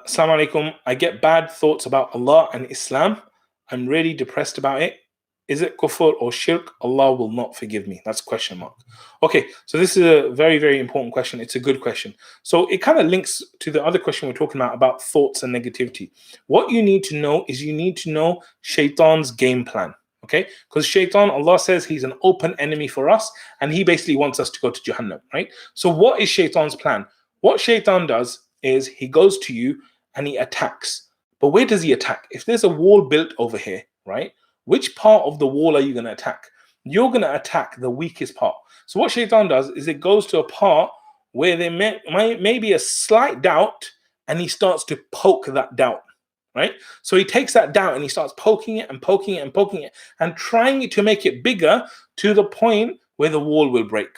Assalamu alaikum. I get bad thoughts about Allah and Islam. I'm really depressed about it. Is it kufr or shirk? Allah will not forgive me. That's question mark. Okay, so this is a very, very important question. It's a good question. So it kind of links to the other question we're talking about thoughts and negativity. What you need to know is you need to know shaitan's game plan. Okay, because shaitan, Allah says he's an open enemy for us, and he basically wants us to go to Jahannam, right? So what is shaitan's plan? What shaitan does is he goes to you and he attacks. But where does he attack? If there's a wall built over here, right? Which part of the wall are you going to attack? You're going to attack the weakest part. So what shaitan does is it goes to a part where there may be a slight doubt, and he starts to poke that doubt, right? So he takes that doubt and he starts poking it and poking it and poking it and trying to make it bigger to the point where the wall will break.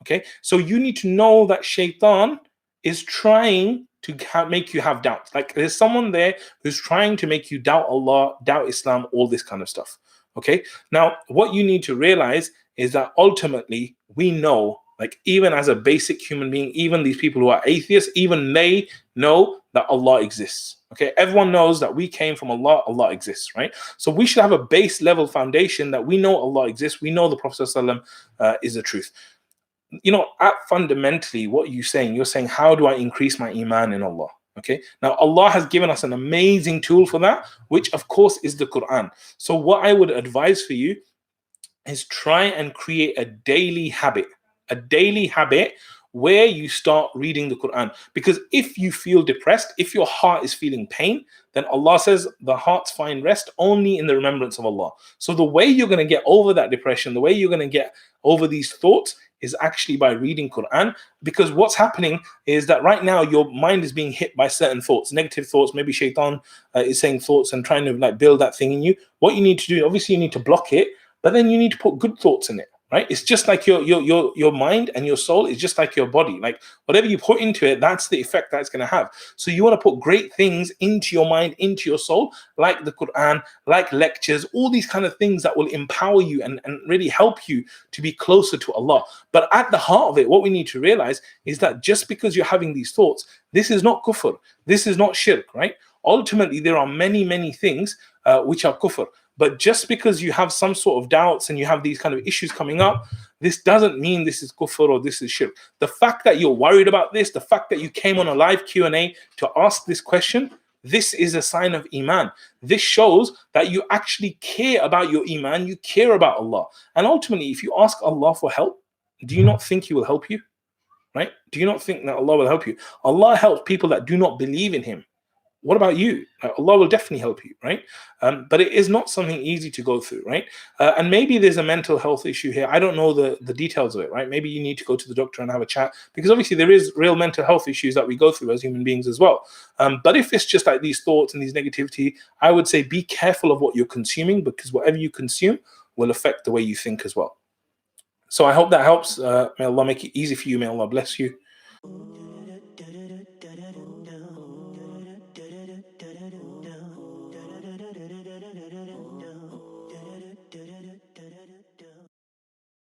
Okay, so you need to know that shaitan is trying to make you have doubts. Like there's someone there who's trying to make you doubt Allah, doubt Islam, all this kind of stuff. Okay, now what you need to realize is that ultimately we know, like even as a basic human being, even these people who are atheists, even they know that Allah exists. Okay, everyone knows that we came from Allah, Allah exists, right? So we should have a base level foundation that we know Allah exists, we know the Prophet ﷺ is the truth. You know, fundamentally, what you're saying, how do I increase my iman in Allah? Okay, now Allah has given us an amazing tool for that, which of course is the Quran. So what I would advise for you is try and create a daily habit where you start reading the Quran. Because if you feel depressed, if your heart is feeling pain, then Allah says the hearts find rest only in the remembrance of Allah. So the way you're going to get over that depression, the way you're going to get over these thoughts is actually by reading Quran. Because what's happening is that right now your mind is being hit by certain thoughts, negative thoughts. Maybe shaitan is saying thoughts and trying to like build that thing in you. What you need to do, obviously you need to block it, but then you need to put good thoughts in it. Right? It's just like your mind and your soul is just like your body. Like whatever you put into it, that's the effect that it's going to have. So you want to put great things into your mind, into your soul, like the Quran, like lectures, all these kind of things that will empower you and really help you to be closer to Allah. But at the heart of it, what we need to realize is that just because you're having these thoughts, this is not kufr. This is not shirk, right? Ultimately, there are many, many things which are kufr. But just because you have some sort of doubts and you have these kind of issues coming up, this doesn't mean this is kufr or this is shirk. The fact that you're worried about this, the fact that you came on a live Q&A to ask this question, this is a sign of iman. This shows that you actually care about your iman, you care about Allah. And ultimately, if you ask Allah for help, do you not think He will help you? Right? Do you not think that Allah will help you? Allah helps people that do not believe in Him. What about you? Allah will definitely help you, right? But it is not something easy to go through, right? And maybe there's a mental health issue here. I don't know the details of it, right? Maybe you need to go to the doctor and have a chat, because obviously there is real mental health issues that we go through as human beings as well. But if it's just like these thoughts and these negativity, I would say be careful of what you're consuming, because whatever you consume will affect the way you think as well. So I hope that helps. May Allah make it easy for you. May Allah bless you.